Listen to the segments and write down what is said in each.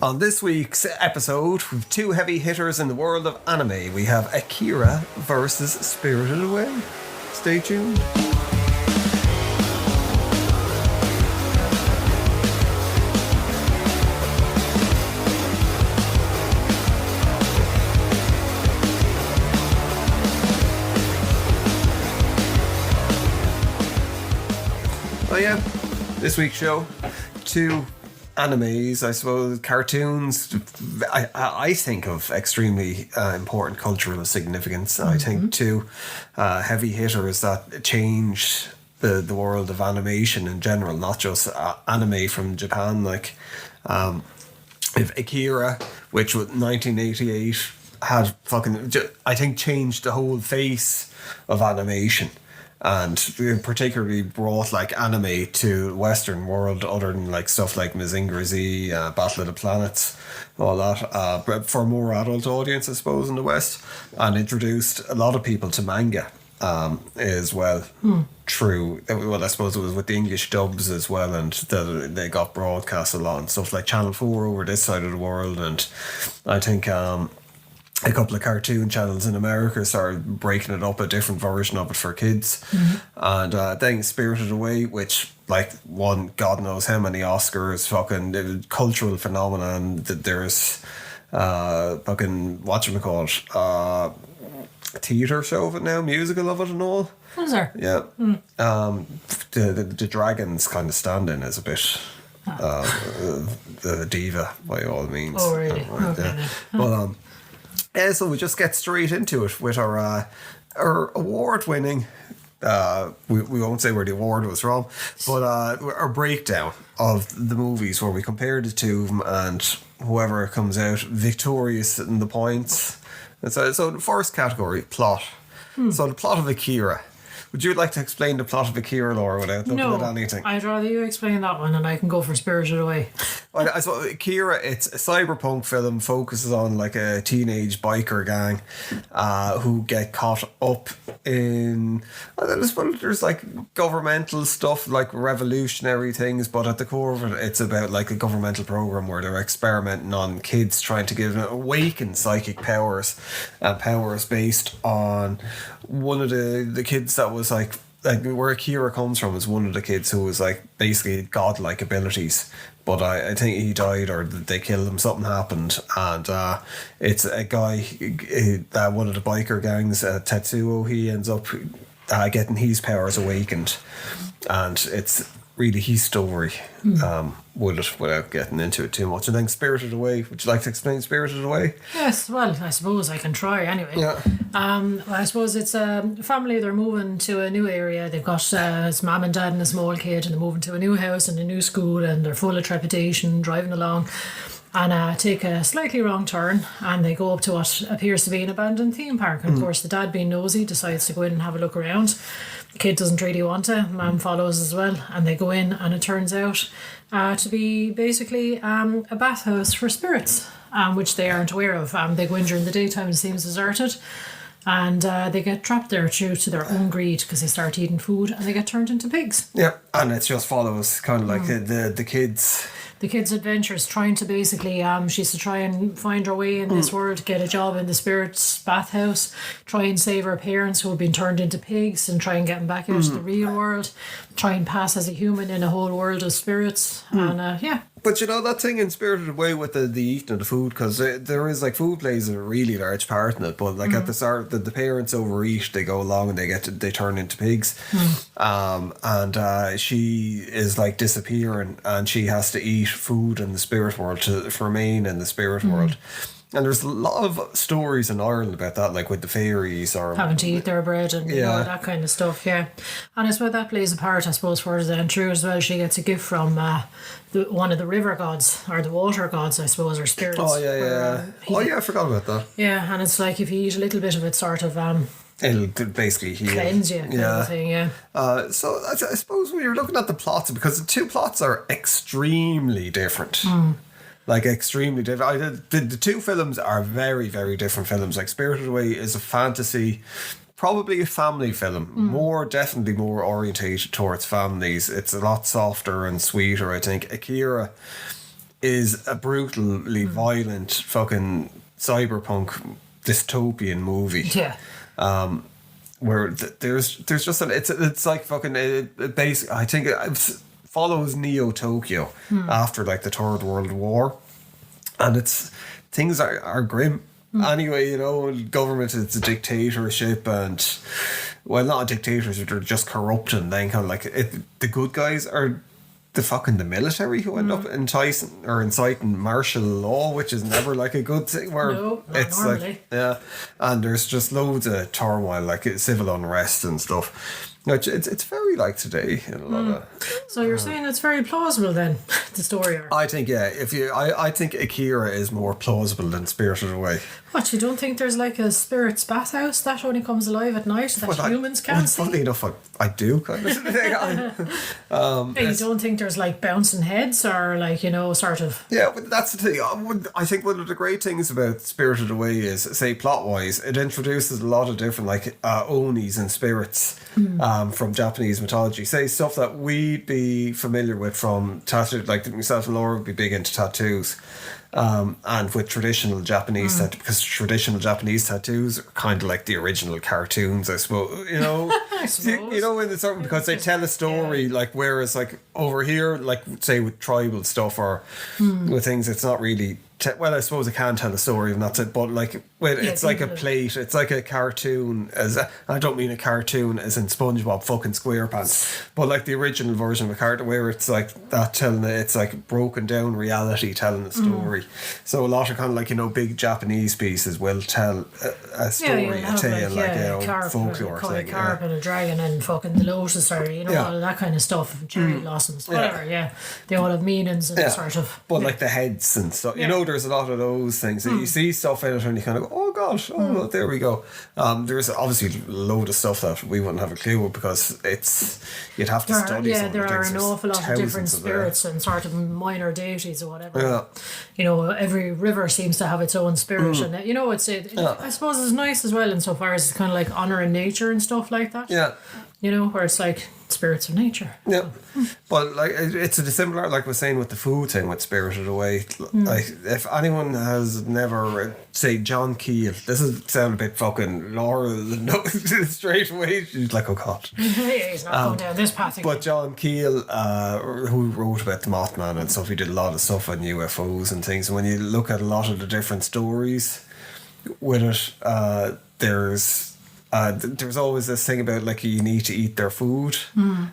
On this week's episode, with two heavy hitters in the world of anime, we have Akira versus Spirited Away. Stay tuned. Oh yeah, this week's show, two animes, I suppose, cartoons, I think of extremely important cultural significance. I think two heavy hitters that changed the world of animation in general, not just anime from Japan. Like if Akira, which was 1988, had I think changed the whole face of animation. And particularly brought like anime to Western world, other than like stuff like Mazinger Z, Battle of the Planets, all that, but for a more adult audience, I suppose, in the West, and introduced a lot of people to manga as well. Through, well, I suppose it was with the English dubs as well, and they got broadcast a lot and stuff like Channel 4 over this side of the world, and I think a couple of cartoon channels in America started breaking it up, a different version of it for kids. And then Spirited Away, which like won God knows how many Oscars, fucking cultural phenomenon. That there's fucking whatchamacallit, theatre show of it now, musical of it and all. Is there? Yeah. The dragons kind of stand-in is a bit the diva by all means. Oh really? Okay. But so we just get straight into it with our award-winning. We won't say where the award was from, but our breakdown of the movies where we compare the two of them, and whoever comes out victorious in the points. And so the first category, plot. So the plot of Akira. Would you like to explain the plot of Akira, Laura, without looking at anything? I'd rather you explain that one, and I can go for Spirited Away. Well, I suppose Akira, it's a cyberpunk film, focuses on like a teenage biker gang who get caught up in, I suppose there's like governmental stuff, like revolutionary things, but at the core of it, it's about like a governmental program where they're experimenting on kids, trying to give them awaken psychic powers, and powers based on one of the kids that was like where Akira comes from is one of the kids who was like basically godlike abilities, but I think he died or they killed him, something happened, and it's a guy one of the biker gangs, Tetsuo, he ends up getting his powers awakened, and it's really his story without getting into it too much. And then Spirited Away, would you like to explain Spirited Away? Yes, well, I suppose I can try anyway. Yeah. I suppose it's a family, they're moving to a new area. They've got his mum and dad and a small kid, and they're moving to a new house and a new school, and they're full of trepidation driving along, and take a slightly wrong turn, and they go up to what appears to be an abandoned theme park. And of course the dad, being nosy, decides to go in and have a look around. The kid doesn't really want to, mum follows as well, and they go in, and it turns out to be basically a bathhouse for spirits, which they aren't aware of. They go in during the daytime, it seems deserted, and they get trapped there due to their own greed, because they start eating food and they get turned into pigs. Yeah, and it just follows kind of like the kids. The kid's adventures, trying to basically, she's to try and find her way in this world, get a job in the spirits bathhouse, try and save her parents who have been turned into pigs, and try and get them back out to the real world, try and pass as a human in a whole world of spirits, and yeah. But you know, that thing in Spirited Away with the eating of the food, because there is like food plays a really large part in it, but like at the start, the parents overeat, they go along and they turn into pigs, and she is like disappearing, and she has to eat food in the spirit world to remain in the spirit world. And there's a lot of stories in Ireland about that, like with the fairies or having to eat their bread and you know, that kind of stuff, yeah. And I suppose that plays a part, I suppose, for them true as well. She gets a gift from one of the river gods, or the water gods, I suppose, or spirits. Oh yeah, I forgot about that. Yeah, and it's like if you eat a little bit of it, sort of it'll basically heal. Cleanse you, kind of thing, yeah. So I suppose when you're looking at the plots, because the two plots are extremely different. Like extremely different. The two films are very, very different films. Like Spirited Away is a fantasy, probably a family film, definitely more orientated towards families. It's a lot softer and sweeter, I think. Akira is a brutally violent fucking cyberpunk dystopian movie. Yeah. Where there's just it's like fucking I think it follows Neo Tokyo after like the Third World War, and things are grim. Anyway, you know, government, it's a dictatorship, and well, not a dictatorship, they're just corrupt, and then kind of like the good guys are the military who end up inciting martial law, which is never like a good thing. Where no, not it's normally. like, yeah, and there's just loads of turmoil, like civil unrest and stuff. Which it's very like today in a lot of. So you're saying it's very plausible then, the story arc? I think I think Akira is more plausible than Spirited Away. What, you don't think there's like a spirit's bathhouse that only comes alive at night that humans can't see? Funnily enough, I do kind of. You don't think there's like bouncing heads or like, you know, sort of... Yeah, but that's the thing. I think one of the great things about Spirited Away is, say, plot-wise, it introduces a lot of different like onis and spirits from Japanese mythology. Say stuff that we'd be familiar with from tattoo, like myself and Laura would be big into tattoos. And with traditional Japanese because traditional Japanese tattoos are kind of like the original cartoons, I suppose. You know, I suppose. You know, in the certain because they tell a story, like whereas like over here, like say with tribal stuff or with things, it's not really. Well, I suppose it can tell a story, and that's it. But like, it's like a plate. It's like a cartoon. I don't mean a cartoon as in SpongeBob fucking SquarePants, but like the original version of a cartoon where it's like that telling it's like broken down reality telling a story. So a lot of kind of like, you know, big Japanese pieces will tell a story, a tale, like, you know, folklore thing. A carp and a dragon and fucking the lotus, or you know, all of that kind of stuff. Cherry blossoms, whatever. Yeah, they all have meanings and sort of. But like the heads and stuff, you know. There's a lot of those things. You see stuff in it and you kind of go, oh gosh, there we go. There's obviously a load of stuff that we wouldn't have a clue with because you'd have to study some of the there are things. an awful lot of different spirits and sort of minor deities or whatever. Yeah. You know, every river seems to have its own spirit, and you know, I suppose it's nice as well insofar as it's kind of like honouring nature and stuff like that. Yeah. You know, where it's like spirits of nature. Yeah. But like it's a similar, like we're saying with the food thing with Spirited Away. Like if anyone has never say John Keel, this is sound a bit fucking Laura straight away. She's like, oh god. He's not going down this path again. But John Keel, who wrote about the Mothman and stuff, he did a lot of stuff on UFOs and things. And when you look at a lot of the different stories with it, there's always this thing about like you need to eat their food,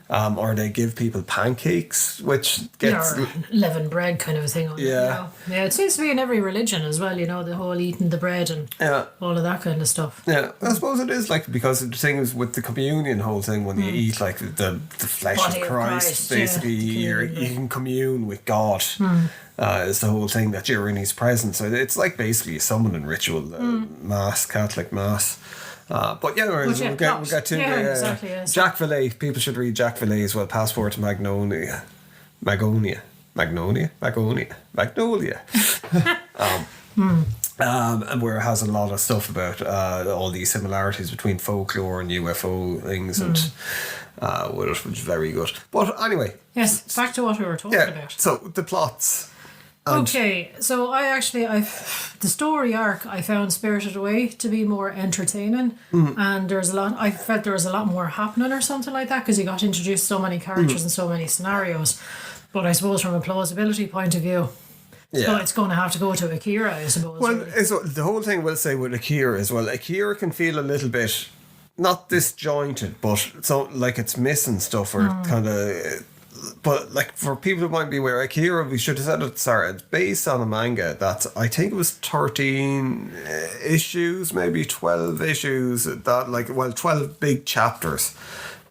or they give people pancakes, which gets or leavened bread kind of a thing. Yeah, yeah. It seems to be in every religion as well. You know, the whole eating the bread and all of that kind of stuff. Yeah, I suppose it is like because the thing is with the communion whole thing when you eat like the flesh Body of Christ, basically you can commune with God. Is the whole thing that you're in His presence. So it's like basically a summoning ritual, mass, Catholic mass. But yeah, we'll get to exactly, Jacques Vallée. People should read Jacques Vallée as well. Passport to Magnolia. And where it has a lot of stuff about all these similarities between folklore and UFO things and which is very good. But anyway. Yes, back to what we were talking about. So the plots. Okay, so the story arc I found Spirited Away to be more entertaining, and I felt there was a lot more happening or something like that because you got introduced so many characters and so many scenarios. But I suppose from a plausibility point of view, so it's going to have to go to Akira, I suppose. Well, really. so the whole thing we'll say with Akira as well. Akira can feel a little bit not disjointed, but so like it's missing stuff or kind of. But like for people who might be aware, Akira, we should have said at the start, it's based on a manga that I think it was 13 issues, maybe 12 issues, 12 big chapters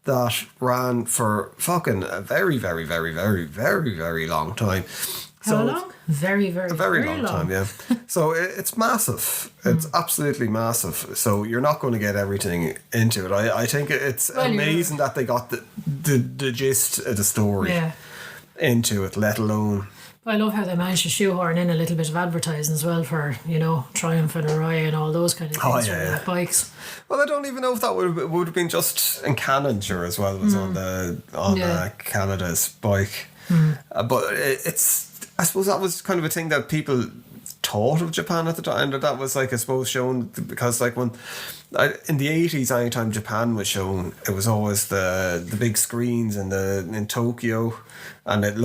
that ran for fucking a very, very, very, very, very, very long time. How long? Very, very, very long time, yeah. So it's massive. It's absolutely massive. So you're not going to get everything into it. I think it's amazing that they got the gist of the story into it, let alone... I love how they managed to shoehorn in a little bit of advertising as well for, you know, Triumph and Araya and all those kind of things bikes. Well, I don't even know if that would have been just in Canada as well, was on Canada's bike. But it's I suppose that was kind of a thing that people thought of Japan at the time, and that was like, I suppose, shown because like when in the 80s, anytime Japan was shown, it was always the big screens in Tokyo, and it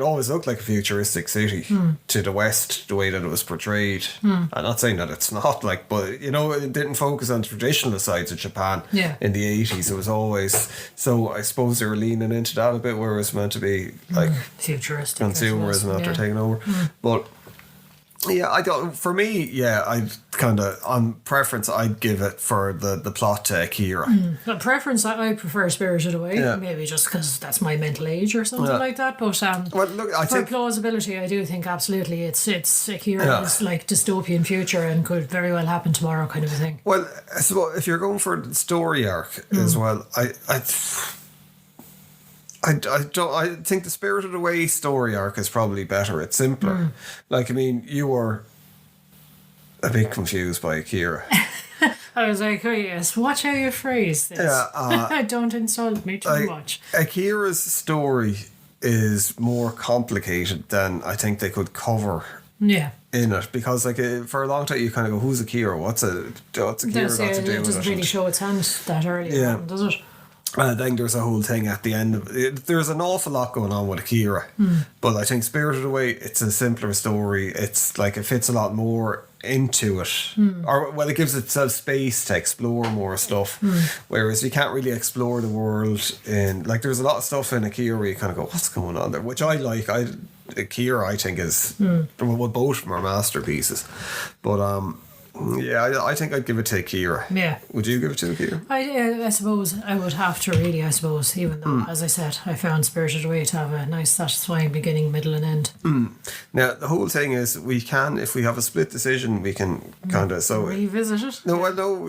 always looked like a futuristic city to the West, the way that it was portrayed. I'm not saying that it's not, like, but you know, it didn't focus on the traditional sides of Japan. In the 80s, it was always, so I suppose they were leaning into that a bit, where it was meant to be like futuristic consumerism after taking over. But yeah, I don't. For me, yeah, I'd kind of on preference, I'd give it for the plot to Akira. The preference, I prefer Spirited Away. Maybe just because that's my mental age or something like that. But well, look, I for think plausibility, I do think absolutely it's Akira is like dystopian future and could very well happen tomorrow, kind of a thing. Well, so if you're going for the story arc as well, I think the Spirited Away story arc is probably better. It's simpler. Like, I mean, you were a bit confused by Akira. I was like, oh yes, watch how you phrase this. Yeah, don't insult me too much. Akira's story is more complicated than I think they could cover. Yeah. In it, because like for a long time you kind of go, who's Akira? What's Akira got to do with it? It doesn't really show its hand that early on, does it? I think there's a whole thing at the end of it. There's an awful lot going on with Akira, but I think Spirited Away, it's a simpler story. It's like it fits a lot more into it, or well, it gives itself space to explore more stuff. Whereas you can't really explore the world in, like, there's a lot of stuff in Akira where you kind of go, what's going on there? Which I like. Akira, I think, is well, both of them are masterpieces, but yeah, I think I'd give it to Akira. Yeah. Would you give it to Akira? I suppose I would have to, really, I suppose, even though, as I said, I found Spirited Away to have a nice, satisfying beginning, middle and end. Now, the whole thing is, we can, if we have a split decision, we can kind of... revisit it? No,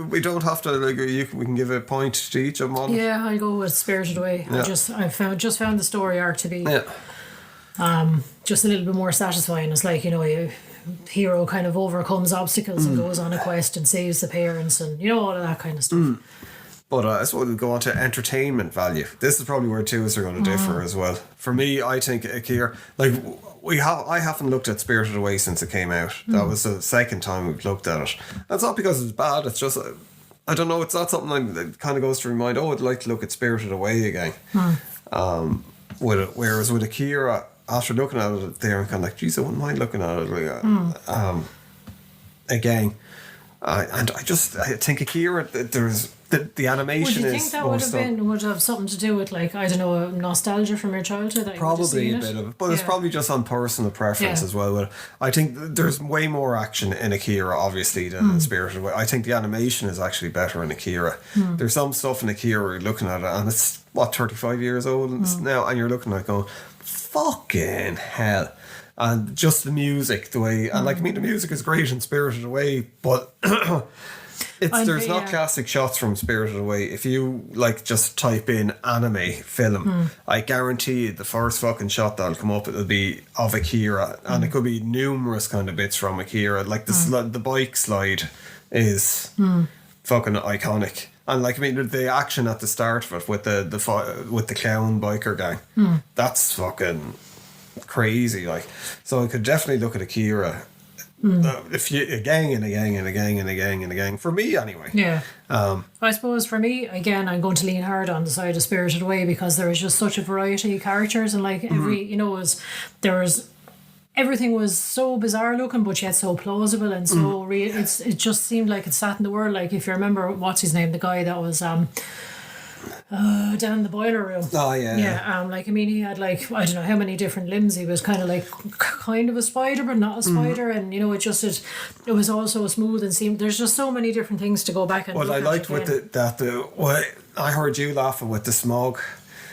we don't have to, like, we can give a point to each of them. Yeah, I'll go with Spirited Away. Yeah. I found the story arc to be just a little bit more satisfying. It's like, you know, hero kind of overcomes obstacles and goes on a quest and saves the parents and, you know, all of that kind of stuff. But I suppose we'll go on to entertainment value. This is probably where two of us are going to differ as well. For me, I think Akira, like, I haven't looked at Spirited Away since it came out. That was the second time we've looked at it. That's not because it's bad, it's just, I don't know, it's not something that kind of goes through my mind, I'd like to look at Spirited Away again. Whereas with Akira, after looking at it there, I'm kind of like, geez, I wouldn't mind looking at it again. And I think Akira, there's the animation is. Would you think that would have something to do with, like, I don't know, nostalgia from your childhood? That probably a bit of it, but it's probably just on personal preference as well. But I think there's way more action in Akira, obviously, than in Spirited Away. I think the animation is actually better in Akira. There's some stuff in Akira where you're looking at it, and it's 35 years old now, and you're looking at it going, fucking hell. And just the music, the way, and like, I mean, the music is great in Spirited Away, but there's not classic shots from Spirited Away. If you, like, just type in anime film, I guarantee the first fucking shot that'll come up, it'll be of Akira, and it could be numerous kind of bits from Akira. Like the bike slide is fucking iconic. And, like, I mean, the action at the start of it with the clown biker gang, that's fucking crazy. Like, so I could definitely look at Akira if you again and again and again and again and again. For me, anyway. Yeah. I suppose for me, again, I'm going to lean hard on the side of Spirited Away because there is just such a variety of characters, and like every, you know, everything was so bizarre looking, but yet so plausible and so real. It just seemed like it sat in the world. Like, if you remember, what's his name, the guy that was down in the boiler room. Oh yeah. Yeah. Like, I mean, he had, like, I don't know how many different limbs. He was kind of a spider, but not a spider. And, you know, it was all so smooth and seemed. There's just so many different things to go back and. Well, I liked with I heard you laughing with the smog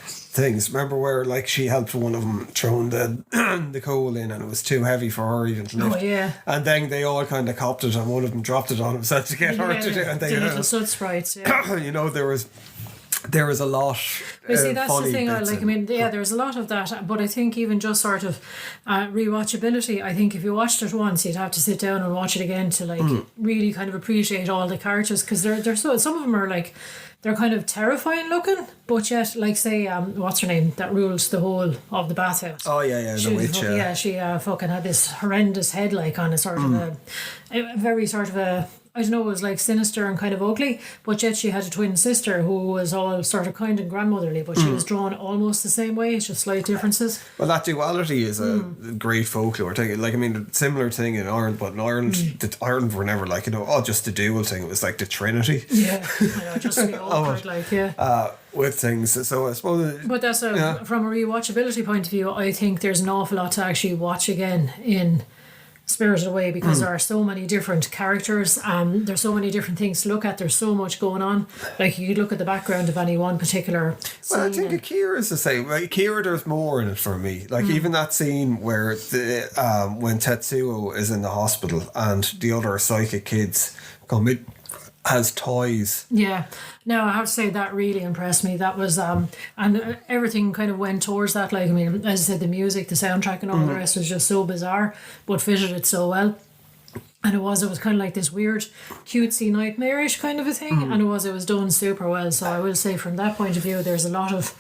things. Remember where, like, she helped one of them throwing the coal in, and it was too heavy for her even to lift. Oh yeah. And then they all kind of copped it, and one of them dropped it on himself to get her to do it. And they the little soot sprites. Yeah. You know, there was there is a lot. But see, that's the funny thing. bits There's a lot of that. But I think even just sort of rewatchability, I think if you watched it once, you'd have to sit down and watch it again to really kind of appreciate all the characters, because they're so, some of them are like, they're kind of terrifying looking, but yet, like, say, what's her name that rules the whole of the bathhouse? Oh yeah, the witch. She fucking had this horrendous head, like, on a sort of a very sort of a, I don't know, it was like sinister and kind of ugly, but yet she had a twin sister who was all sort of kind and grandmotherly, but she was drawn almost the same way, it's just slight differences. Well, that duality is a great folklore thing. Like, I mean, a similar thing in Ireland, but in Ireland, Ireland were never like, just the dual thing. It was like the Trinity. Yeah, I know, just the awkward, with things. So I suppose. But that's from a rewatchability point of view, I think there's an awful lot to actually watch again in Spirited Away, because there are so many different characters, there's so many different things to look at, there's so much going on. Like, you could look at the background of any one particular scene. Well, I think Akira is the same. Like, Akira, there's more in it for me. Like, even that scene where when Tetsuo is in the hospital and the other psychic kids come in as toys. Yeah. No, I have to say that really impressed me. That was and everything kind of went towards that. Like, I mean, as I said, the music, the soundtrack and all the rest was just so bizarre, but fitted it so well. And it was kind of like this weird cutesy nightmarish kind of a thing, and it was done super well. So I will say, from that point of view, there's a lot of,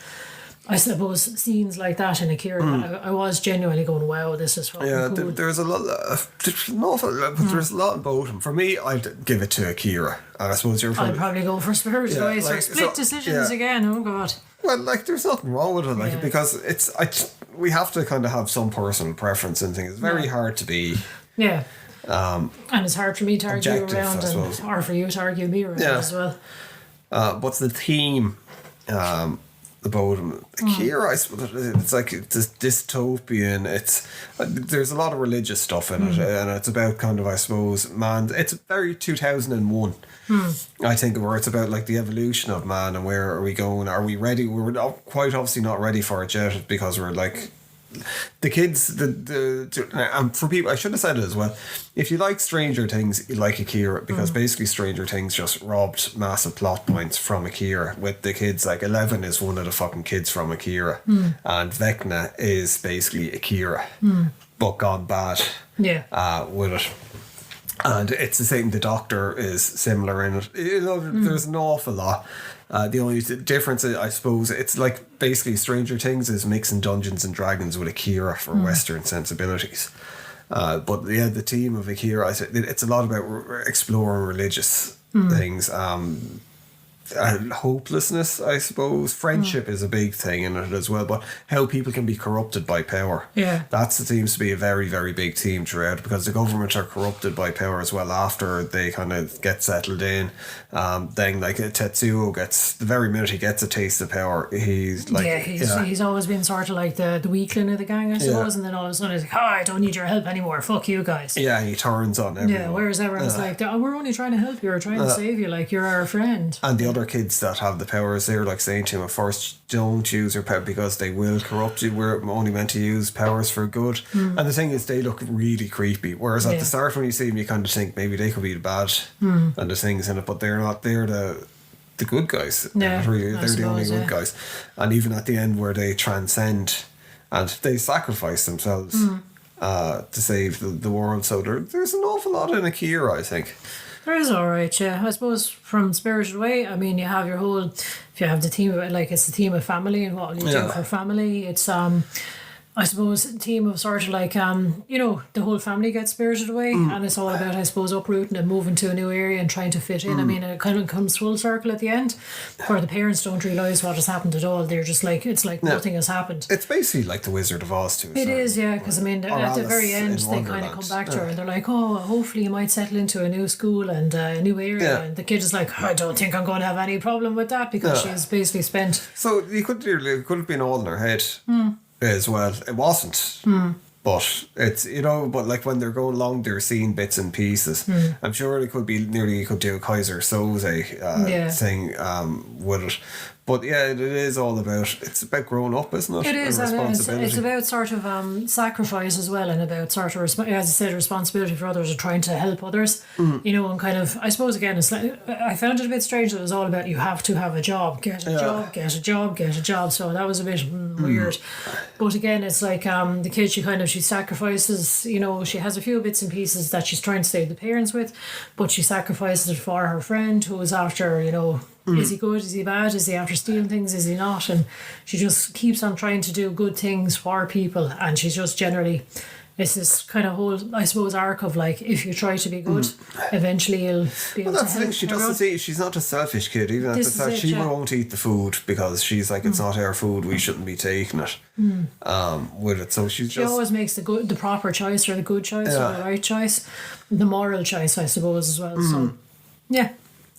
I suppose, scenes like that in Akira. I was genuinely going, wow, this is fucking cool. There's a lot, but there's a lot about him. For me, I'd give it to Akira. And I suppose you're I'd probably go for Spirited Away. So split decisions again. Oh god. Well, like, there's nothing wrong with it, because we have to kind of have some personal preference and things. It's very hard to be. Yeah. And it's hard for me to argue around, or for you to argue me around as well. What's the theme? About him. Akira, I suppose, it's like this dystopian. There's a lot of religious stuff in it, and it's about kind of, I suppose, man. It's very 2001. I think, where it's about like the evolution of man and where are we going? Are we ready? We're quite obviously not ready for it yet, because we're like. The kids, and for people, I should have said it as well. If you like Stranger Things, you like Akira, because basically Stranger Things just robbed massive plot points from Akira with the kids. Like, 11 is one of the fucking kids from Akira, and Vecna is basically Akira, but gone bad. Yeah, with it. And it's the same. The Doctor is similar in it. There's an awful lot. The only difference, I suppose, it's like basically Stranger Things is mixing Dungeons and Dragons with Akira for Western sensibilities. But the theme of Akira, it's a lot about exploring religious things. Hopelessness, I suppose. Friendship is a big thing in it as well, but how people can be corrupted by power. Yeah, that seems to be a very, very big theme throughout, because the government are corrupted by power as well after they kind of get settled in. Then, like, Tetsuo gets, the very minute he gets a taste of power, he's like, he's always been sort of like the weakling of the gang, I suppose, and then all of a sudden he's like, I don't need your help anymore, fuck you guys. Yeah, he turns on everyone. Yeah, whereas everyone's like, we're only trying to help you, we're trying to save you, like, you're our friend. And the other kids that have the powers, they're like saying to him at first, don't use your power because they will corrupt you. We're only meant to use powers for good. And the thing is, they look really creepy, whereas at the start when you see them, you kind of think maybe they could be the bad and the things in it, but they're not. They're the good guys. They're the only good guys. And even at the end where they transcend and they sacrifice themselves to save the world, so there's an awful lot in Akira, I think. There is, alright, yeah. I suppose from Spirited Away, I mean, you have your whole, if you have the theme of it, like, it's the theme of family and what will you do for family. It's I suppose, theme of sort of like, the whole family gets spirited away, and it's all about, I suppose, uprooting and moving to a new area and trying to fit in. I mean, it kind of comes full circle at the end, where the parents don't realise what has happened at all. They're just like, it's like nothing has happened. It's basically like the Wizard of Oz too. It is, yeah, because I mean, at the very end, they kind of come back to her and they're like, oh, hopefully you might settle into a new school and a new area. And the kid is like, I don't think I'm going to have any problem with that, because she's basically spent. So it could have been all in her head. As well. It wasn't. But it's, but like when they're going along, they're seeing bits and pieces. I'm sure it could be nearly, you could do a Kaiser Soze thing with it. But yeah, it is all about, it's about growing up, isn't it? It is, and and responsibility. it's about sort of sacrifice as well, and about sort of, as I said, responsibility for others or trying to help others. You know, and kind of, I suppose again, it's like, I found it a bit strange that it was all about you have to have a job, get a job, get a job, get a job. So that was a bit weird. But again, it's like the kid, she sacrifices. You know, she has a few bits and pieces that she's trying to save the parents with, but she sacrifices it for her friend who is after, you know. Is he good? Is he bad? Is he after stealing things? Is he not? And she just keeps on trying to do good things for people, and she's just generally, it's this kind of whole, I suppose, arc of like, if you try to be good, eventually you'll be able to help. That's the thing, she doesn't see, she's not a selfish kid, even at the fact she won't eat the food because she's like, it's not our food, we shouldn't be taking it with it. So she always makes the proper choice, or the good choice, or the right choice, the moral choice, I suppose, as well. So yeah.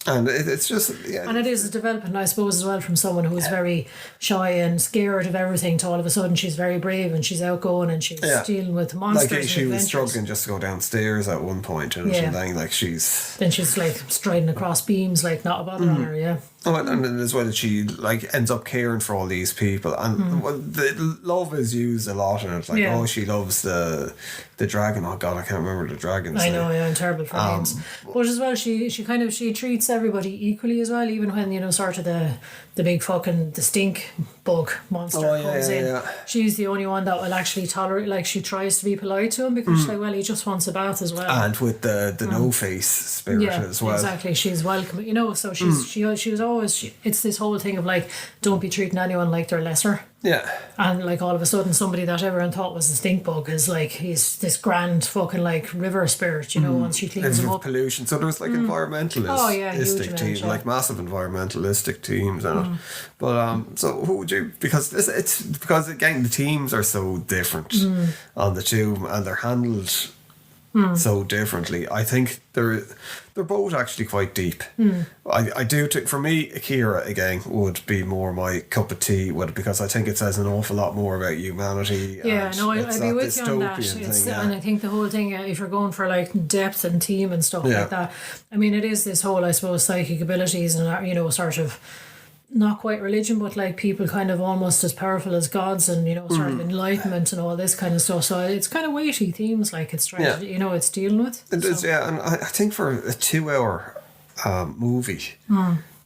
And it's just, And it is a development, I suppose, as well, from someone who's very shy and scared of everything to all of a sudden she's very brave and she's outgoing and she's dealing with monsters. Like she and was adventures. struggling just to go downstairs at one point, and then like Then she's like striding across beams, like not a bother on her, Oh, and then as well that she like ends up caring for all these people, and the love is used a lot in it. Like, oh, she loves the dragon. Oh God, I can't remember the dragon's name. I know, I'm terrible for names. But as well, she treats everybody equally as well, even when, you know, sort of the big fucking the stink bug monster comes in. Yeah. She's the only one that will actually tolerate. Like, she tries to be polite to him because she's like, well, he just wants a bath as well. And with the no face spirit as well. Exactly. She's welcome, you know. So she was always. It's this whole thing of like, don't be treating anyone like they're lesser. Yeah. And like all of a sudden somebody that everyone thought was a stink bug is like, he's this grand fucking like river spirit, you know, once she cleans him up. Pollution. So there was like environmentalistic teams, like massive environmentalistic teams in it. But so who would you, because because again the teams are so different on the two, and they're handled so differently. I think they're both actually quite deep. I do think, for me, Akira again would be more my cup of tea with it, because I think it says an awful lot more about humanity. I'd be with you on that. And I think the whole thing, if you're going for like depth and theme and stuff like that, I mean, it is this whole, I suppose, psychic abilities and, you know, sort of not quite religion, but like people kind of almost as powerful as gods, and, you know, sort of enlightenment and all this kind of stuff. So it's kind of weighty themes, like it's trying to, you know, it's dealing with. It is, and I think for a 2-hour movie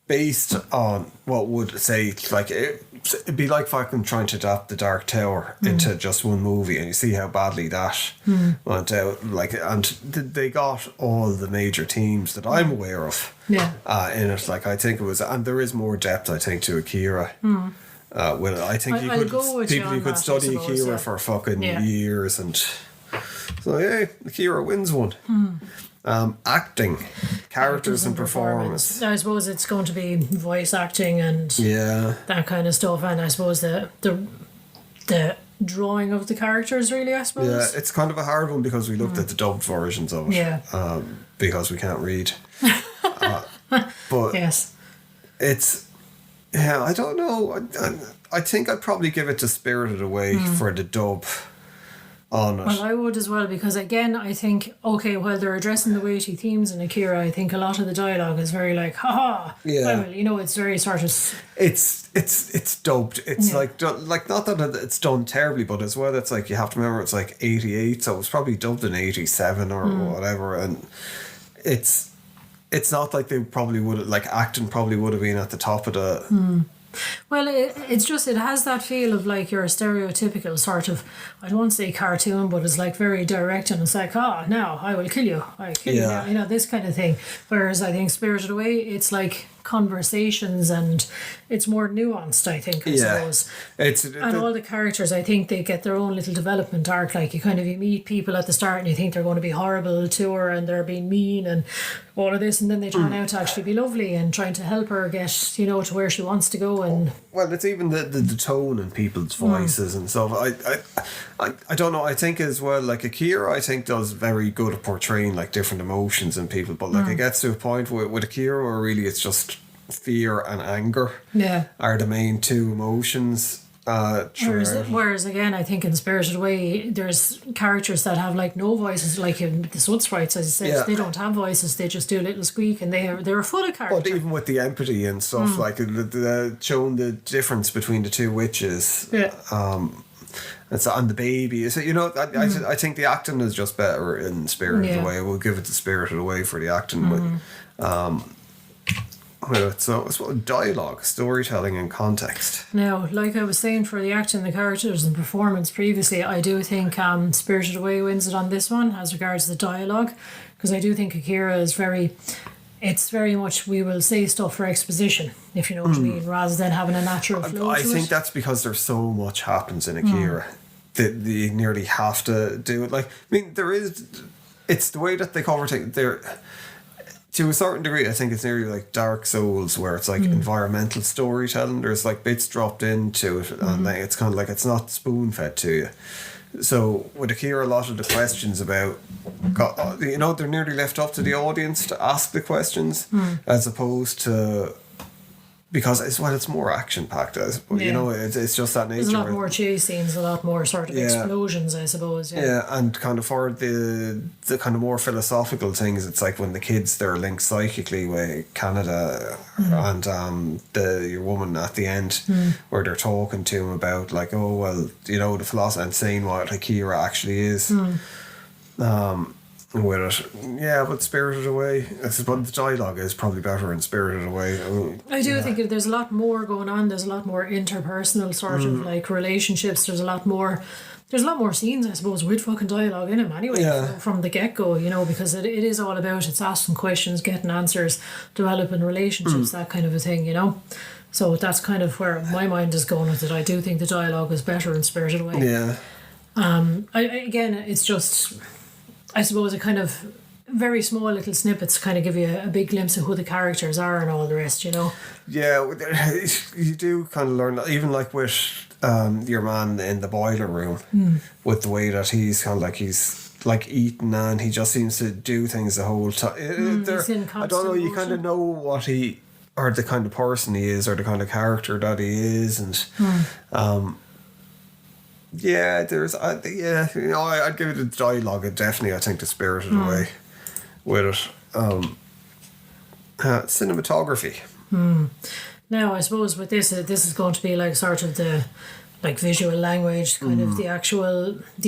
based on what would say, like, it'd be like fucking trying to adapt The Dark Tower into just one movie, and you see how badly that went out. Like, and they got all the major themes that I'm aware of in it. Like, I think it was, and there is more depth, I think, to Akira. Well, I think you could study Akira for fucking years, and so Akira wins one. Acting, characters and performance. I suppose it's going to be voice acting and that kind of stuff, and I suppose the drawing of the characters, really, I suppose. Yeah, it's kind of a hard one because we looked at the dubbed versions of it. Because we can't read. But it's, I don't know. I think I'd probably give it to Spirited Away for the dub on it. Well, I would as well, because again, I think, okay, while they're addressing the weighty themes in Akira, I think a lot of the dialogue is very like, haha. Well, you know, it's very sort of... It's dubbed. It's like not that it's done terribly, but as well, it's like, you have to remember it's like 88, so it was probably dubbed in 87 or whatever, and it's not like they probably would have, like, acting probably would have been at the top of the... Well, it's just, it has that feel of like your stereotypical sort of, I don't want to say cartoon, but it's like very direct, and it's like, now I will kill you. I kill you now, you know, this kind of thing. Whereas I think Spirited Away, it's like conversations, and it's more nuanced, I think, I suppose. And all the characters, I think they get their own little development arc. Like, you meet people at the start and you think they're going to be horrible to her and they're being mean and all of this, and then they turn out to actually be lovely and trying to help her get, you know, to where she wants to go. And well, it's even the tone in people's voices and stuff. I don't know. I think as well, like, Akira, I think does very good at portraying like different emotions in people, but like it gets to a point with Akira where really it's just fear and anger are the main two emotions. True. Whereas again, I think in Spirited Away, there's characters that have like no voices, like in the Soot Sprites, as I said, Yeah. they don't have voices. They just do a little squeak, and they're full of character. But even with the empathy and stuff, like showing the difference between the two witches, Yeah. and the baby. So I think the acting is just better in Spirited Away. We'll give it to Spirited Away for the acting, so it's dialogue, storytelling, and context. Now, like I was saying, for the acting, the characters, and performance previously, I do think Spirited Away wins it on this one as regards the dialogue, because I do think Akira is it's very much, we will say stuff for exposition, if you know what I mean, rather than having a natural flow I to think it. that's because there's so much happens in Akira that you nearly have to do it. Like, I mean, it's the way that they cover things. To a certain degree, I think it's nearly like Dark Souls, where it's like environmental storytelling. There's like bits dropped into it, and like, it's kind of like it's not spoon fed to you. So with Akira, a lot of the questions about, they're nearly left up to the audience to ask the questions, as opposed to, because it's more action packed. It's just that nature. There's a lot more chase scenes, a lot more sort of explosions, I suppose. Yeah, and kind of for the kind of more philosophical things, it's like when the kids, they're linked psychically with Canada and your woman at the end, where they're talking to him about like, oh well, the philosophy, and saying what Akira actually is. With it, but Spirited Away, but the dialogue is probably better in Spirited Away. I do think there's a lot more going on. There's a lot more interpersonal sort of like relationships. There's a lot more scenes, I suppose, with fucking dialogue in them anyway, from the get-go, because it is all about, it's asking questions, getting answers, developing relationships, that kind of a thing, So that's kind of where my mind is going with it. I do think the dialogue is better in Spirited Away. Yeah. Again, it's just, I suppose, a kind of very small little snippets kind of give you a big glimpse of who the characters are and all the rest, Yeah, you do kind of learn that, even like with your man in the boiler room, with the way that he's kind of like, he's like eating, and he just seems to do things the whole time. I don't know, you kind of know what he, or the kind of person he is, or the kind of character that he is, and I'd give it a dialogue. Definitely, I think the Spirited Away with it. Cinematography. Now, I suppose with this is going to be like sort of the like visual language, kind of the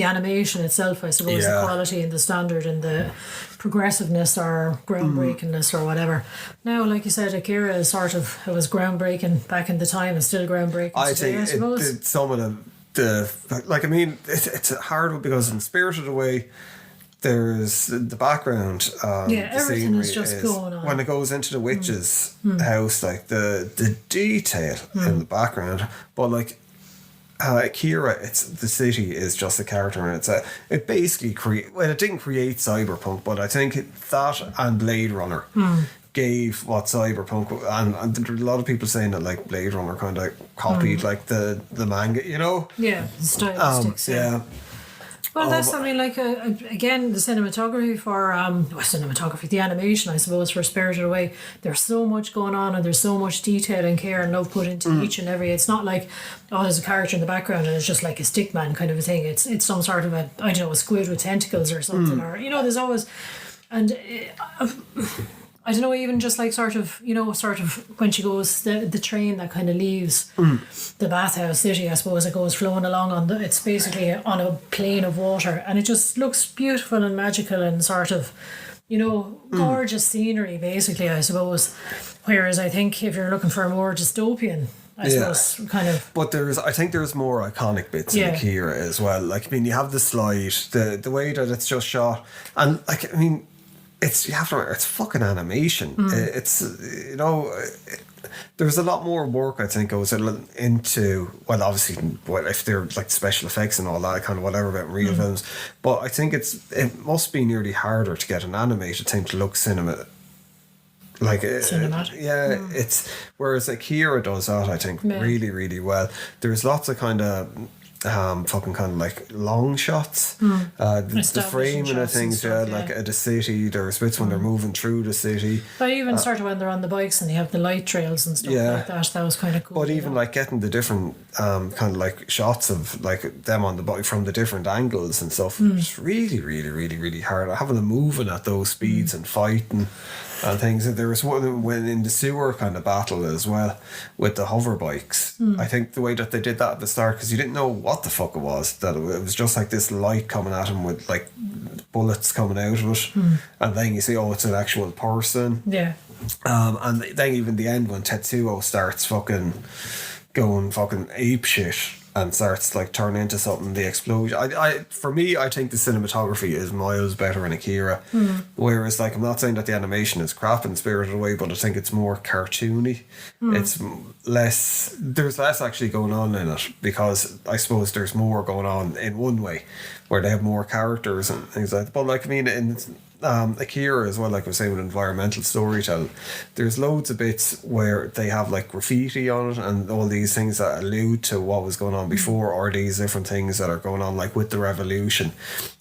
animation itself, I suppose, the quality and the standard and the progressiveness or groundbreakingness or whatever. Now, like you said, Akira is it was groundbreaking back in the time and still groundbreaking today, I suppose. Some of it's hard one, because in Spirited Away, there's the background. Everything is just going on. When it goes into the witch's house, like the detail in the background. But like Akira, the city is just a character, and it basically it didn't create Cyberpunk, but I think that and Blade Runner gave what Cyberpunk, and there are a lot of people saying that like Blade Runner kind of copied like the manga, Yeah, stylistics. Well, that's, I mean, like, again, the cinematography the animation, I suppose, for Spirited Away, there's so much going on, and there's so much detail and care and love put into each and every, it's not like, there's a character in the background and it's just like a stick man kind of a thing. It's some sort of a squid with tentacles or something, or, there's always, and I don't know, even just like sort of when she goes, the train that kind of leaves the bathhouse city, I suppose, it goes flowing along it's basically on a plane of water, and it just looks beautiful and magical and sort of, gorgeous scenery, basically, I suppose. Whereas I think if you're looking for a more dystopian, I suppose, kind of. But I think there's more iconic bits in Akira as well. Like, I mean, you have the slide, the way that it's just shot, and like, I mean, it's fucking animation. It's there's a lot more work, I think, goes into, well, obviously, if they're like special effects and all that kind of whatever about real films, but I think it must be nearly harder to get an animated thing to look cinematic. It's whereas Akira does that, I think, really, really well. There's lots of kind of fucking kind of like long shots. The Establishing framing of shots and things, stuff, like yeah. at the city. There's bits when they're moving through the city. But even sort of when they're on the bikes and they have the light trails and stuff Yeah. like that, that was kind of cool. But you even know? like getting the different kind of like shots of like them on the bike from the different angles and stuff, it's really, really, really, really hard. Having them moving at those speeds and fighting and things. And there was one when in the sewer kind of battle as well with the hover bikes. I think the way that they did that at the start, because you didn't know what the fuck it was, that it was just like this light coming at him with like bullets coming out of it, and then you see, oh, it's an actual person. Yeah. And then even the end when Tetsuo starts fucking going fucking ape shit and starts like turning into something, the explosion. For me, I think the cinematography is miles better in Akira. Whereas like, I'm not saying that the animation is crap in Spirited Away, but I think it's more cartoony. It's there's less actually going on in it, because I suppose there's more going on in one way, where they have more characters and things like that. But like, I mean, in Akira as well, like I was saying with environmental storytelling, there's loads of bits where they have like graffiti on it and all these things that allude to what was going on before, or these different things that are going on, like with the revolution,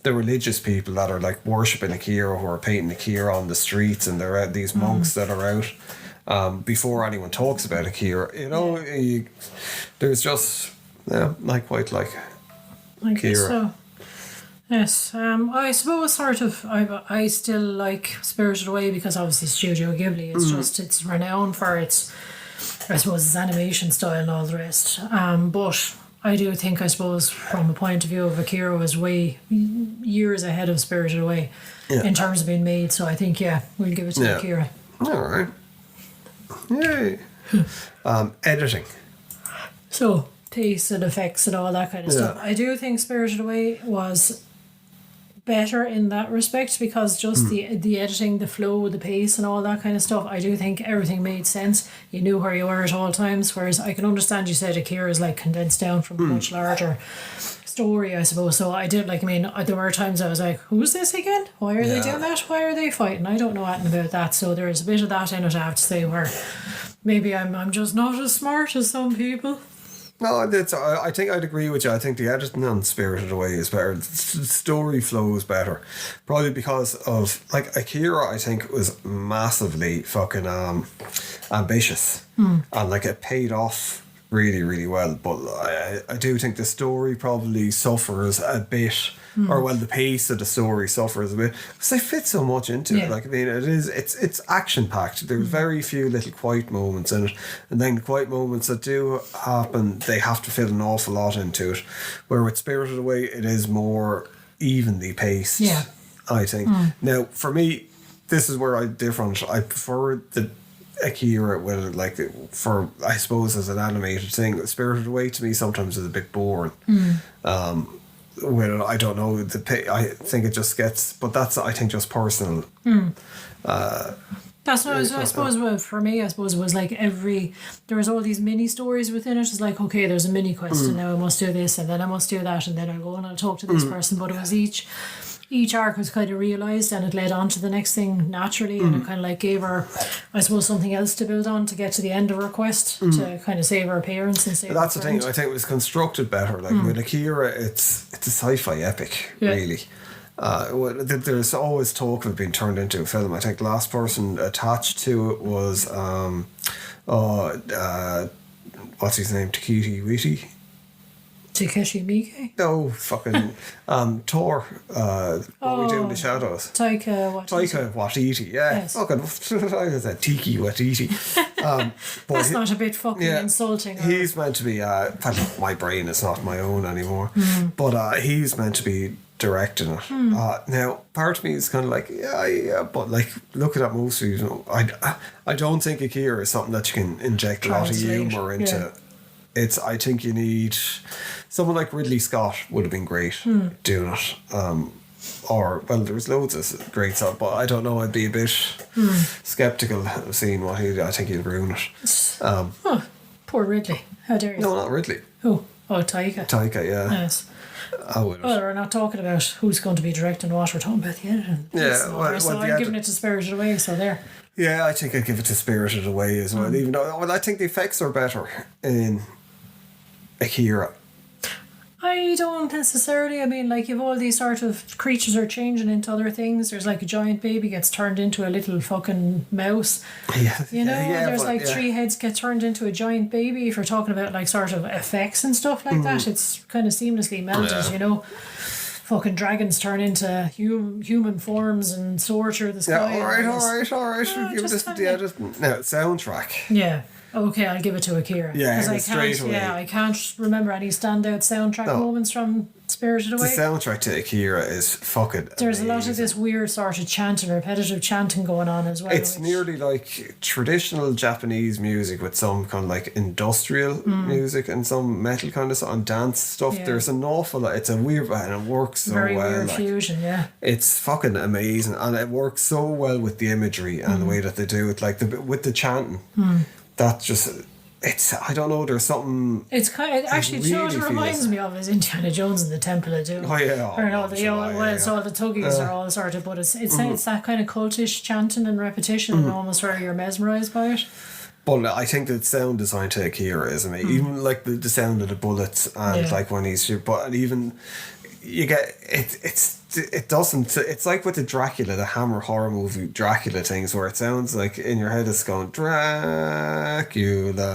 the religious people that are like worshipping Akira, who are painting Akira on the streets, and there are these monks that are out before anyone talks about Akira, you know. There's just I quite like I guess Akira. so. Yes, I suppose sort of I still like Spirited Away because obviously Studio Ghibli, it's just, it's renowned for its, I suppose, its animation style and all the rest. But I do think, I suppose, from a point of view of Akira, was way years ahead of Spirited Away in terms of being made. So I think, we'll give it to Akira. All right. Yay. Editing. So taste and effects and all that kind of stuff. I do think Spirited Away was better in that respect, because just the editing, the flow, the pace and all that kind of stuff, I do think everything made sense. You knew where you were at all times, whereas I can understand you said Akira is like condensed down from a much larger story, I suppose. So I did like, I mean, there were times I was like, who's this again? Why are they doing that? Why are they fighting? I don't know anything about that. So there is a bit of that in it, I have to say, where maybe I'm just not as smart as some people. No, I think I'd agree with you. I think the editing on Spirited Away is better. The story flows better. Probably because of, like, Akira, I think, was massively fucking ambitious. And, like, it paid off really, really well. But I do think the story probably suffers a bit. Or, well, the pace of the story suffers a bit. Because they fit so much into it. Like, I mean, it's action-packed. There's very few little quiet moments in it. And then the quiet moments that do happen, they have to fit an awful lot into it. Where with Spirited Away, it is more evenly paced, I think. Now, for me, this is where I different. I prefer the Akira, with like, for, I suppose, as an animated thing. Spirited Away, to me, sometimes is a bit boring. Well, I don't know, I think it just gets, but that's, I think, just personal. That's what I suppose, well, for me, I suppose, it was like there was all these mini stories within it. It's like, okay, there's a mini quest and now I must do this and then I must do that and then I'll go and I'll talk to this person. But it was each arc was kind of realised and it led on to the next thing naturally, and it kind of like gave her, I suppose, something else to build on to get to the end of her quest, to kind of save her parents and save that's her the thing, friend. I think it was constructed better. Like with Akira, it's a sci-fi epic, really. There's always talk of it being turned into a film. I think the last person attached to it was what's his name, Takeshi Miike? No, fucking Thor. What We Do in the Shadows. Taika Waititi, yeah. Yes. Fucking, I was a Tiki Waititi. That's not a bit fucking insulting. He's meant to be, my brain is not my own anymore, but he's meant to be directing it. Now, part of me is kind of like, but like, looking at most of you, I don't think Akira is something that you can inject a lot of humour into. I think you need someone like Ridley Scott would have been great doing it. Or, well, there's loads of great stuff, but I don't know, I'd be a bit sceptical of seeing what I think he'd ruin it. Poor Ridley. How dare you? No, not Ridley. Who? Oh, Taika. Taika, yeah. Yes. I would. Well, we're not talking about who's going to be directing what, we're talking about the editing. So I'm giving it to Spirited Away, so there. Yeah, I think I'd give it to Spirited Away as well, even though, well, I think the effects are better in Akira. I don't necessarily. I mean, like, you've all these sort of creatures are changing into other things. There's like a giant baby gets turned into a little fucking mouse. Yeah, You know, there's but, like yeah. three heads get turned into a giant baby. If you're talking about like sort of effects and stuff like that, it's kind of seamlessly melded, Yeah. you know. Fucking dragons turn into human forms and soar through the sky. Yeah, and all right. Oh, Give just this kinda- yeah, just now soundtrack. Yeah. Okay, I'll give it to Akira. Yeah, because I straight can't. away. Yeah, I can't remember any standout soundtrack No. moments from Spirited The Away. soundtrack to Akira is fucking There's a lot of amazing. this weird sort of chanting, repetitive chanting going on as well. It's which- nearly like traditional Japanese music with some kind of like industrial music and some metal kind of stuff and dance stuff. Yeah. There's an awful lot. It's a weird and it works so very well. weird like, fusion. Yeah. it's fucking amazing and it works so well with the imagery and the way that they do it. Like with the chanting, that just it's I don't know. There's something. It's kind of actually, you know what it really reminds feels- me of is Indiana Jones and the Temple of Doom. Oh yeah, Or no, the it's yeah. all the tuggies are all sort of, but it's that kind of cultish chanting and repetition, and almost where you're mesmerized by it. But I think the sound design to Akira is amazing. Even like the sound of the bullets and Yeah. like when he's but even you get it doesn't. It's like with the Dracula, the Hammer horror movie Dracula things, where it sounds like in your head it's going Dracula.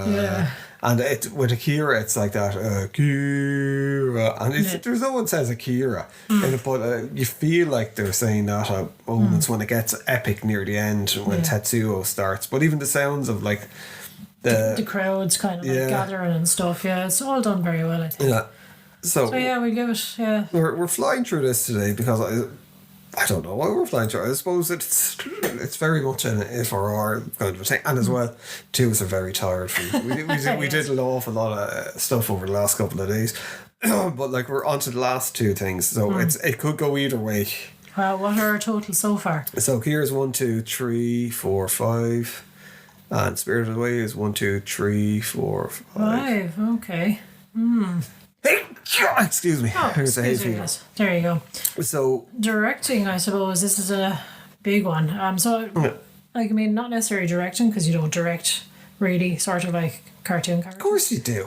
Yeah. And with Akira, it's like that Akira, and there's no one says Akira, in it, but you feel like they're saying that at moments when it gets epic near the end when Tetsuo starts. But even the sounds of like The crowds kind of like Yeah. gathering and stuff. Yeah, it's all done very well, I think. yeah. So yeah, we give it. Yeah. We're flying through this today because I don't know why we're flying through. I suppose it's very much an if or or kind of a thing, and as well, two of us are very tired. We did an awful lot of stuff over the last couple of days, but like we're on to the last two things, so it could go either way. Well, what are our totals so far? So here's 1, 2, 3, 4, 5, and Spirited Away is 1, 2, 3, 4, 5. 5. Okay. Excuse me. Oh, Here's a hay excuse me, fever. yes. There you go. So Directing, I suppose this is a big one. Like, I mean, not necessarily directing because you don't direct really, sort of like cartoon of characters. course you do.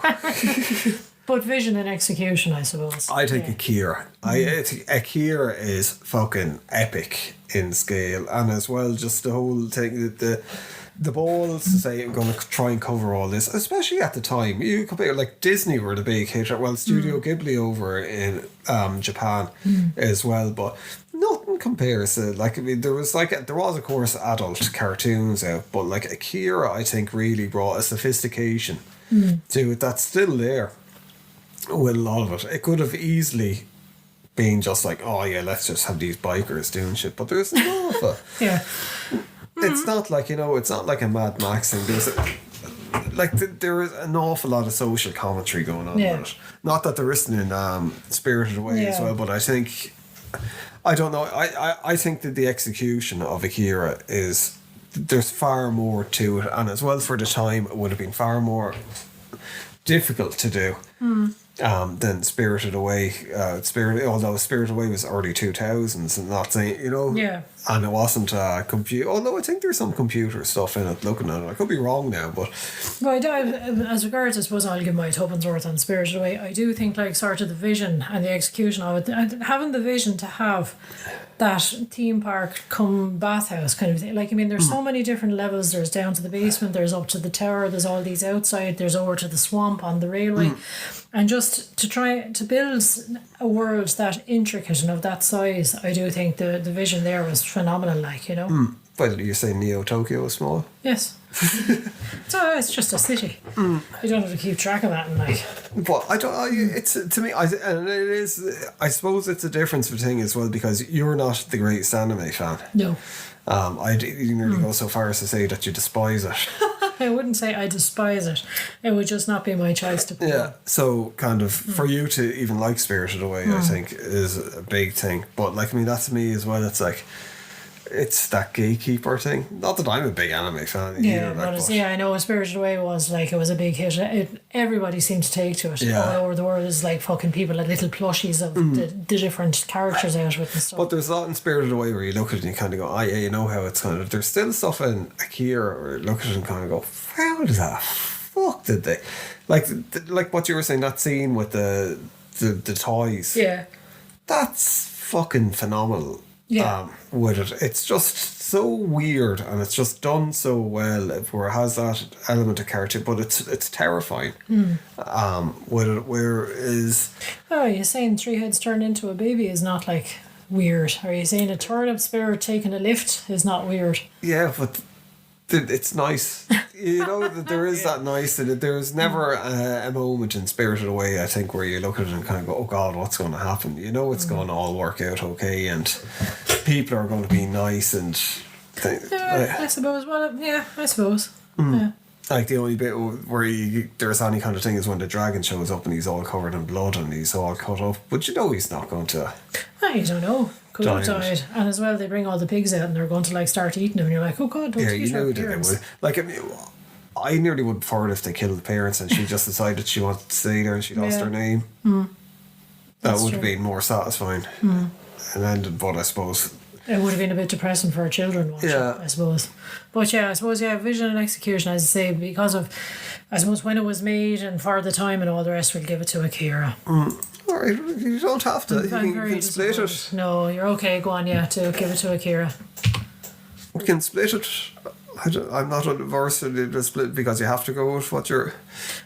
But vision and execution, I suppose. I think Yeah. Akira. I think Akira is fucking epic in scale, and as well, just the whole thing the balls to say I'm going to try and cover all this, especially at the time. You compare like Disney were the big hit, well, Studio Ghibli over in Japan as well, but nothing compares to like. I mean, there was of course adult cartoons out, but like Akira, I think really brought a sophistication to it that's still there. With a lot of it, it could have easily been just like, oh yeah, let's just have these bikers doing shit, but there's no of it. Yeah. It's not like, it's not like a Mad Max thing. There is an awful lot of social commentary going on Yeah. with it. Not that there isn't in Spirited Away as Yeah. well, but I think, I don't know, I think that the execution of Akira is, there's far more to it, and as well for the time it would have been far more difficult to do than Spirited Away. Although Spirited Away was early 2000s and not saying, Yeah. and it wasn't computer. Although I think there's some computer stuff in it. Looking at it, I could be wrong now, but Well, as regards, I suppose I'll give my tuppence worth on Spirited Away. I do think, like, sort of the vision and the execution of it, and having the vision to have that theme park come bathhouse kind of thing. Like, I mean, there's so many different levels. There's down to the basement, there's up to the tower, there's all these outside, there's over to the swamp on the railway. And just to try to build a world that intricate and of that size, I do think the vision there was phenomenal, like, whether you say Neo Tokyo is small. Yes. So it's just a city. You don't have to keep track of that and like. But it's to me, and it is. I suppose it's a difference between as well because you're not the greatest anime fan. No. I'd nearly go so far as to say that you despise it. I wouldn't say I despise it. It would just not be my choice to pick. Yeah, so kind of for you to even like Spirited Away, I think is a big thing. But like, I mean, that's me as well. It's like, it's that gatekeeper thing. Not that I'm a big anime fan Yeah, either. but I know Spirited Away was like, it was a big hit. Everybody seemed to take to it. All over the world is like fucking people had little plushies of the different characters out with and stuff. But there's a lot in Spirited Away where you look at it and you kind of go, oh yeah, you know how it's kind of. There's still stuff in Akira where you look at it and kind of go, how did that fuck did they? Like what you were saying, that scene with the the toys. Yeah. That's fucking phenomenal. Yeah. With it, it's just so weird, and it's just done so well. Where it has that element of cartoon, but it's terrifying. With it, whereas Oh, you're saying three heads turned into a baby is not like weird? Are you saying a turnip spirit taking a lift is not weird? yeah, but it's nice. You know that there is that nice in it. There's never a moment in Spirited Away, I think, where you look at it and kind of go, "Oh God, what's going to happen?" You know, it's going to all work out okay, and people are going to be nice and things. Yeah, I suppose. Well, yeah, I suppose. Yeah. Like the only bit where there's any kind of thing is when the dragon shows up and he's all covered in blood and he's all cut up. But you know he's not going to. You don't know. Could have Giant. died. And as well, they bring all the pigs out and they're going to like start eating them. And you're like, oh God, don't Yeah, eat you your know that they parents. would. Like, I mean, I nearly would prefer it if they killed the parents and she just decided she wanted to stay there and she lost Yeah. her name. That That's would have true. been more satisfying. And ended, but I suppose. It would have been a bit depressing for our children watching, Yeah. I suppose. But yeah, I suppose, yeah, Vision and Execution, as I say, because of, I suppose, when it was made and for the time and all the rest, we'll give it to Akira. Alright, you don't have to. You I'm can, very you can split it. disappointed. No, you're okay, go on, yeah, to give it to Akira. You can split it. I'm not adverse to the split because you have to go with what you're.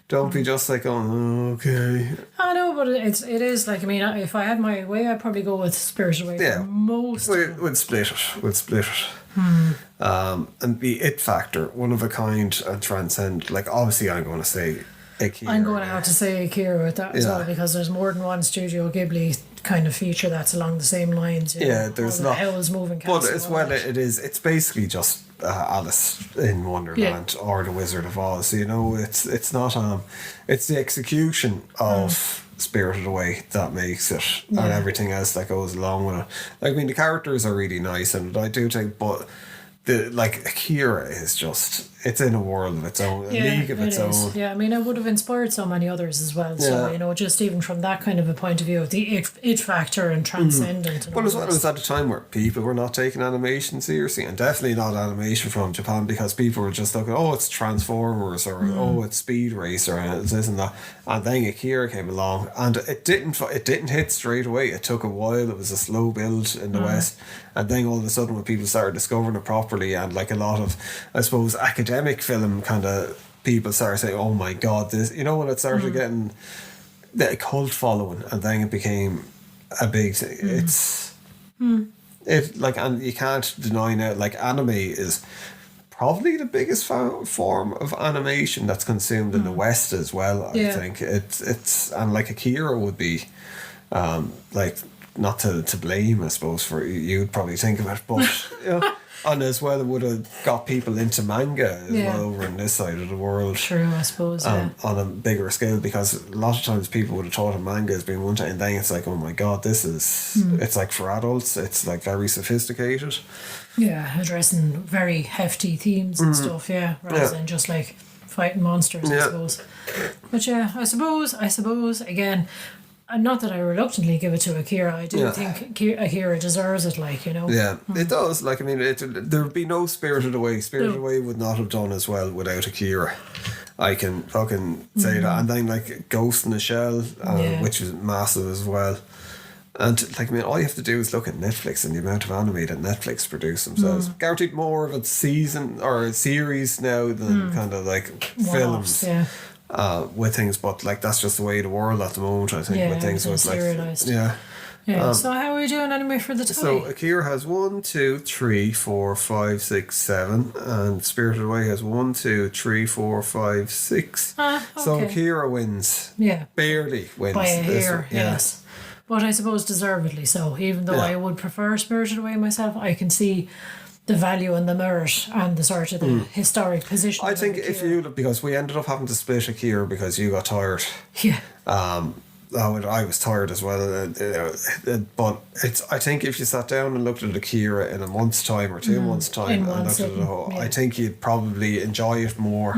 Don't be just like, oh, okay. I know, but it is like, I mean, if I had my way, I'd probably go with Spirited Away Yeah. for most of them. We'll split it. We'll split it. And the it factor, one of a kind and transcend. Like, obviously, I'm going to say Akira. I'm going to have to say Akira with that as Yeah. well, because there's more than one Studio Ghibli kind of feature that's along the same lines. You Yeah, know, there's all the not. Howl's Moving But Castle. as all well, that. it's basically just Alice in Wonderland or the Wizard of Oz. You know, it's not it's the execution of Spirited Away that makes it, and Yeah. everything else that goes along with it. Like, I mean, the characters are really nice, and I do think, but Akira is just, it's in a world of its own, a league of it its is. own. Yeah, I mean, it would have inspired so many others as well. So, Yeah. you know, just even from that kind of a point of view of the it factor and transcendent. And But all as well, it this. was at a time where people were not taking animation seriously, and definitely not animation from Japan, because people were just looking, oh, it's Transformers, or oh, it's Speed Racer, and it's this and that. And then Akira came along, and it didn't hit straight away. It took a while. It was a slow build in the West, and then all of a sudden, when people started discovering it properly, and like a lot of, I suppose, academic film kind of people started saying, oh my God, this, you know, when it started getting the cult following, and then it became a big thing. It like, and you can't deny now, like, anime is probably the biggest form of animation that's consumed in the West as well. I Yeah. think it's and like Akira would be like, not to blame, I suppose, for you'd probably think of it, but yeah. And as well, it would have got people into manga as Yeah. well over on this side of the world. True, I suppose. Yeah. On a bigger scale, because a lot of times people would have thought of manga as being one thing, and then it's like, oh my God, this is it's like for adults, it's like very sophisticated. Yeah, addressing very hefty themes and stuff, yeah, rather than just like fighting monsters, I Yeah. suppose. But yeah, I suppose, again, and not that I reluctantly give it to Akira, I do Yeah. think Akira deserves it, like, you know. Yeah, it does. Like, I mean, there would be no Spirited Away. Spirited No. Away would not have done as well without Akira. I can fucking say that. And then, like, Ghost in the Shell, Yeah. which was massive as well. And, like, I mean, all you have to do is look at Netflix and the amount of anime that Netflix produce themselves. Guaranteed more of a season or a series now than kind of like One-offs, films. yeah. With things, but like, that's just the way of the world at the moment, I think. Yeah, with things, so it's like, serialised. yeah. Yeah, so how are we doing anyway for the tie? So Akira has 1, 2, 3, 4, 5, 6, 7, and Spirited Away has 1, 2, 3, 4, 5, 6. So okay. Akira wins. Yeah. Barely wins. By a this hair, one, yeah. yes. But I suppose deservedly so. Even though Yeah. I would prefer Spirited Away myself, I can see the value and the merit and the sort of the historic position. I of think if Akira. because we ended up having to split Akira because you got tired. Yeah. I was tired as well, but I think if you sat down and looked at Akira in a month's time or 2 months' time In and one looked at it sitting, whole, yeah. I think you'd probably enjoy it more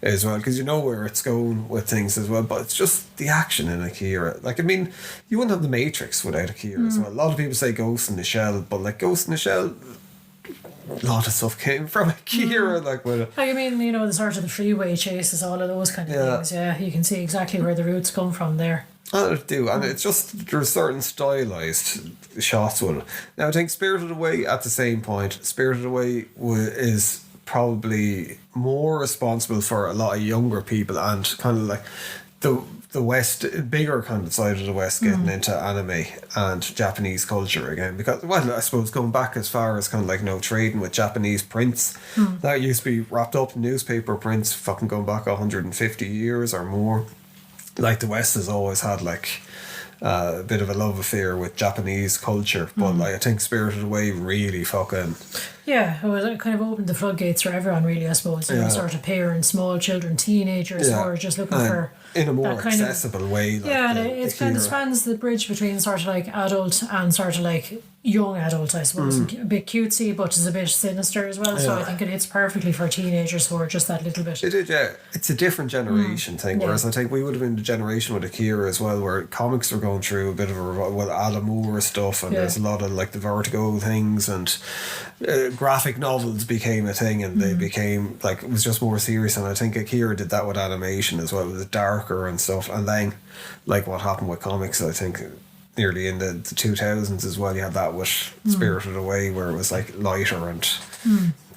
as well, because you know where it's going with things as well. But it's just the action in Akira. Like, I mean, you wouldn't have the Matrix without Akira as well. A lot of people say Ghost in the Shell, but like Ghost in the Shell, a lot of stuff came from Akira. Like, with it. Like, I mean, you know, the sort of the freeway chases, all of those kind of Yeah. things. Yeah, you can see exactly where the roots come from there. I do, and it's just there's certain stylized shots with it. Now I think Spirited Away at the same point. Spirited Away is probably more responsible for a lot of younger people and kind of like the West, bigger kind of side of the West getting into anime and Japanese culture again. Because, well, I suppose going back as far as kind of like, trading with Japanese prints, that used to be wrapped up in newspaper prints, fucking going back 150 years or more. Like, the West has always had, like, a bit of a love affair with Japanese culture. But, like, I think Spirited Away really fucking... Yeah, it kind of opened the floodgates for everyone, really, I suppose. You know, sort of parents, small children, teenagers who are just looking for... in a more accessible way. Like and it kind of spans the bridge between sort of like adult and sort of like young adult, I suppose. A bit cutesy, but it's a bit sinister as well. So I think it hits perfectly for teenagers who are just that little bit. It did, yeah. It's a different generation thing. Whereas I think we would have been the generation with Akira as well, where comics were going through a bit of a with Alan Moore stuff, and there's a lot of like the Vertigo things, and graphic novels became a thing, and they became like, it was just more serious. And I think Akira did that with animation as well. It was darker and stuff. And then, like what happened with comics, I think nearly in the 2000s as well, you had that with Spirited Away, where it was like lighter and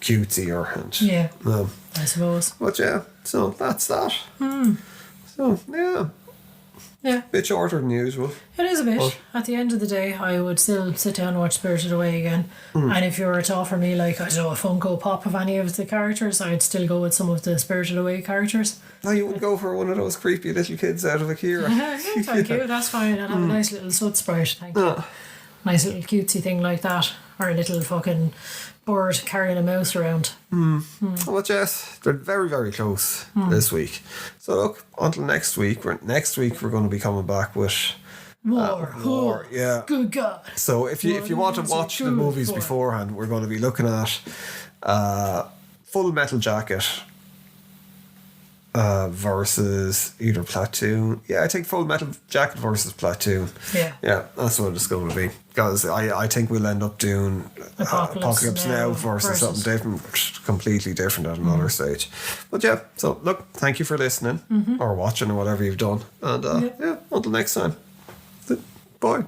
cutesier and I suppose. But yeah, so that's that. So yeah, bit shorter than usual. It is a bit. But at the end of the day, I would still sit down and watch Spirited Away again. And if you were to offer me, like, I don't know, a Funko Pop of any of the characters, I'd still go with some of the Spirited Away characters. No, you wouldn't go for one of those creepy little kids out of Akira. Thank you, that's fine. I'd have a nice little Sud Sprite, thank you. Nice little cutesy thing like that. Or a little fucking bird carrying a mouse around. Well, Jess, they're very, very close this week. So look, until next week. Next week we're going to be coming back with more. Yeah. Good God. So if you want to watch the movies beforehand, we're going to be looking at Full Metal Jacket versus either Platoon. Yeah, I think Full Metal Jacket versus Platoon. Yeah, that's what it's going to be. Because I think we'll end up doing Apocalypse Now versus something different, completely different at another stage. But yeah, so look, thank you for listening or watching or whatever you've done. And until next time. Bye.